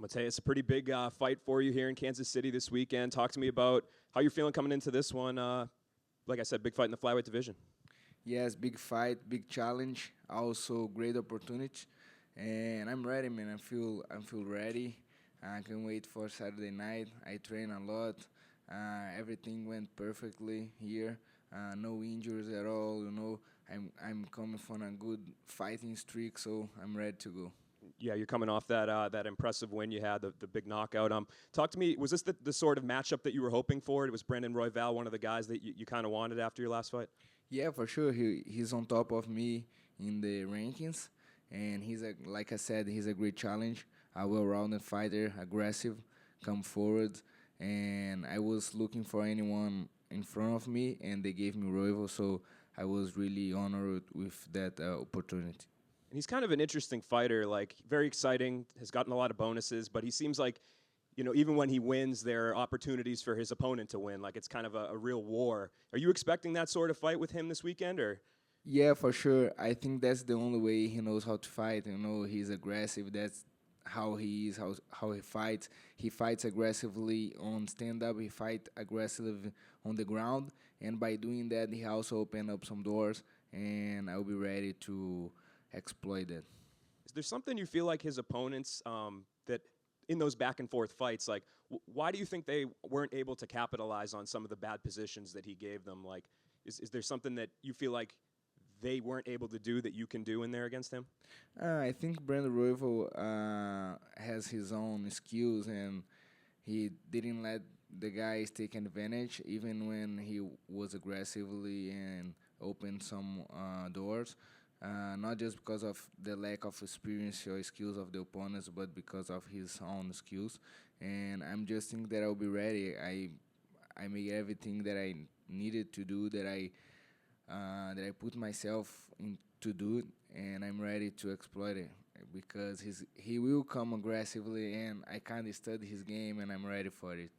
Matheus, a pretty big fight for you here in Kansas City this weekend. Talk to me about how you're feeling coming into this one. Like I said, big fight in the flyweight division. Yes, big fight, big challenge, also great opportunity, and I'm ready, man. I feel ready. I can't wait for Saturday night. I train a lot. Everything went perfectly here. No injuries at all. I'm coming from a good fighting streak, so I'm ready to go. Yeah, you're coming off that impressive win you had, the big knockout. Talk to me. Was this the sort of matchup that you were hoping for? It was Brandon Royval, one of the guys that you kind of wanted after your last fight. Yeah, for sure. He's on top of me in the rankings, and like I said, he's a great challenge. A well-rounded fighter, aggressive, come forward, and I was looking for anyone in front of me, and they gave me Royval, so I was really honored with that opportunity. And he's kind of an interesting fighter, like very exciting, has gotten a lot of bonuses, but he seems like, even when he wins, there are opportunities for his opponent to win. Like it's kind of a real war. Are you expecting that sort of fight with him this weekend, or? Yeah, for sure. I think that's the only way he knows how to fight. He's aggressive. That's how he is, how he fights. He fights aggressively on stand-up. He fights aggressively on the ground. And by doing that, he also opened up some doors, and I'll be ready to exploit that. Is there something you feel like his opponents that in those back and forth fights, like why do you think they weren't able to capitalize on some of the bad positions that he gave them? Like, is there something that you feel like they weren't able to do that you can do in there against him? I think Brandon Royval has his own skills, and he didn't let the guys take advantage, even when he was aggressively and opened some doors. Not just because of the lack of experience or skills of the opponents, but because of his own skills. And I'm just think that I'll be ready. I made everything that I needed to do, that I put myself in to do, and I'm ready to exploit it because he will come aggressively, and I kind of study his game, and I'm ready for it.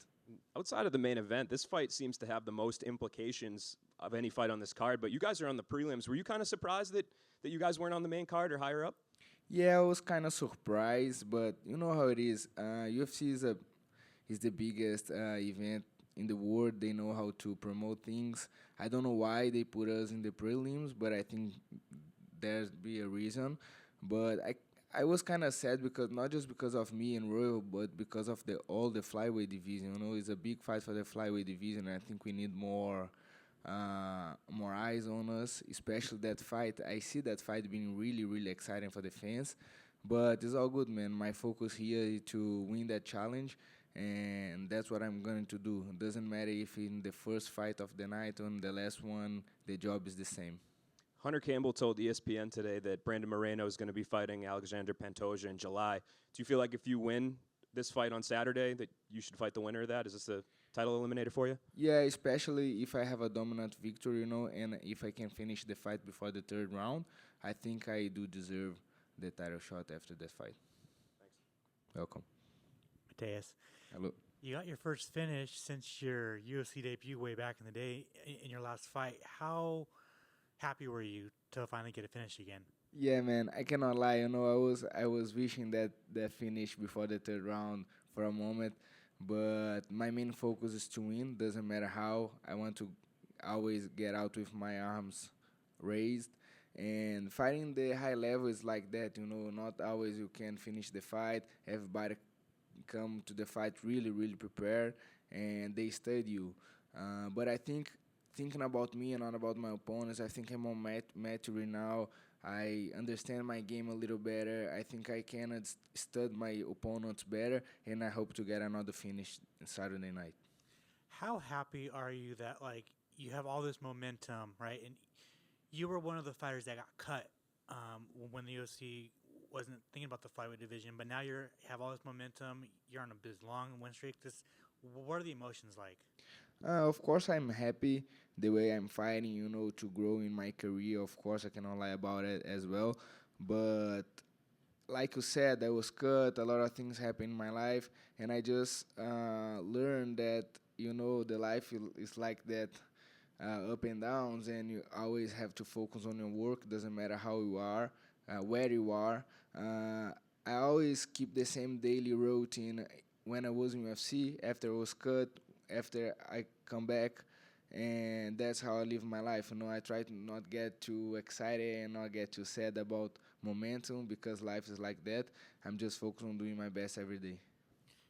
Outside of the main event, this fight seems to have the most implications of any fight on this card, but you guys are on the prelims. Were you kind of surprised that you guys weren't on the main card or higher up? Yeah, I was kind of surprised, but you know how it is. UFC is the biggest event in the world. They know how to promote things. I don't know why they put us in the prelims, but I think there's be a reason. But I was kind of sad because not just because of me and Royal, but because of the flyweight division. It's a big fight for the flyweight division. And I think we need more eyes on us, especially that fight. I see that fight being really, really exciting for the fans. But it's all good, man. My focus here is to win that challenge, and that's what I'm going to do. It doesn't matter if in the first fight of the night or in the last one, the job is the same. Hunter Campbell told ESPN today that Brandon Moreno is going to be fighting Alexander Pantoja in July. Do you feel like if you win this fight on Saturday that you should fight the winner of that? Is this the title eliminator for you? Yeah, especially if I have a dominant victory, and if I can finish the fight before the third round, I think I do deserve the title shot after that fight. Thanks. Welcome. Matheus, Hello. you got your first finish since your UFC debut way back in the day in your last fight. How happy were you to finally get a finish again? Yeah, man, I cannot lie. I was wishing that finish before the third round for a moment, but my main focus is to win. Doesn't matter how. I want to always get out with my arms raised. And fighting the high level is like that. Not always you can finish the fight. Everybody come to the fight really, really prepared, and they study you. But I think thinking about me and not about my opponents, I think I'm more mature now. I understand my game a little better. I think I can study my opponents better, and I hope to get another finish Saturday night. How happy are you that you have all this momentum, right? And you were one of the fighters that got cut when the UFC wasn't thinking about the flyweight division, but now you have all this momentum. You're on this long win streak. What are the emotions like? Of course, I'm happy the way I'm fighting, to grow in my career. Of course, I cannot lie about it as well. But like you said, I was cut. A lot of things happened in my life, and I just learned that the life is like that, up and downs, and you always have to focus on your work. Doesn't matter how you are, where you are. I always keep the same daily routine when I was in UFC, after I was cut, after I come back, and that's how I live my life. I try to not get too excited and not get too sad about momentum because life is like that. I'm just focused on doing my best every day.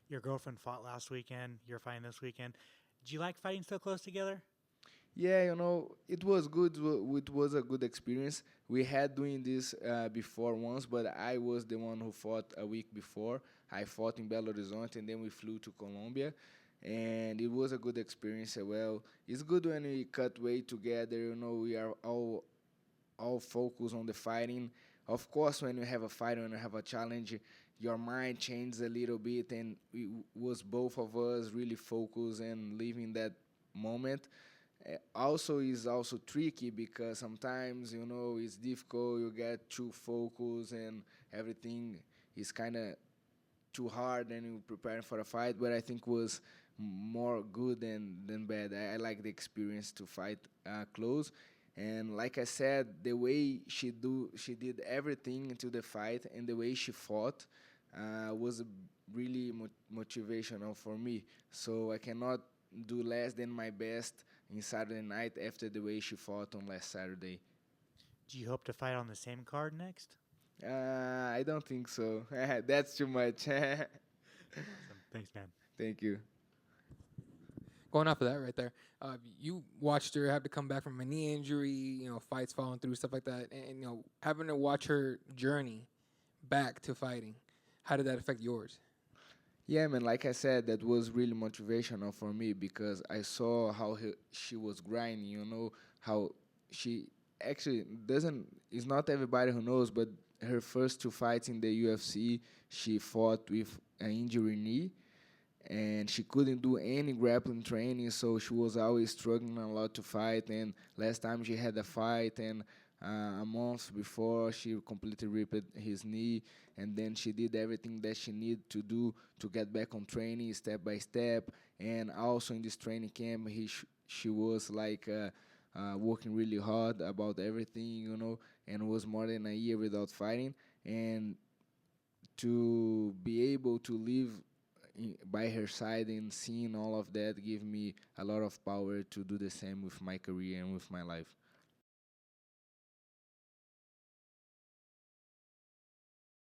Your girlfriend fought last weekend. You're fighting this weekend. Do you like fighting so close together? Yeah, it was good. It was a good experience. We had doing this before once, but I was the one who fought a week before. I fought in Belo Horizonte, and then we flew to Colombia, and it was a good experience as well. It's good when we cut weight together. We are all focused on the fighting. Of course, when you have a fight, when you have a challenge, your mind changes a little bit, and it was both of us really focused and living that moment. Also is also tricky because sometimes it's difficult. You get too focused and everything is kind of too hard and you preparing for a fight. But I think was more good than bad. I like the experience to fight close. And like I said, the way she did everything into the fight and the way she fought was really motivational for me. So I cannot do less than my best in Saturday night after the way she fought on last Saturday. Do you hope to fight on the same card next? I don't think so. That's too much. Awesome. Thanks, man. Thank you. Going off of that right there, you watched her have to come back from a knee injury, fights falling through, stuff like that, and having to watch her journey back to fighting. How did that affect yours? Yeah, man, like I said, that was really motivational for me because I saw how she was grinding, how she actually doesn't, it's not everybody who knows, but her first two fights in the UFC, she fought with an injury knee, and she couldn't do any grappling training, so she was always struggling a lot to fight. And last time she had a fight, and a month before she completely ripped his knee, and then she did everything that she needed to do to get back on training step by step. And also in this training camp, she was like working really hard about everything, and was more than a year without fighting. And to be able to live by her side and seeing all of that give me a lot of power to do the same with my career and with my life.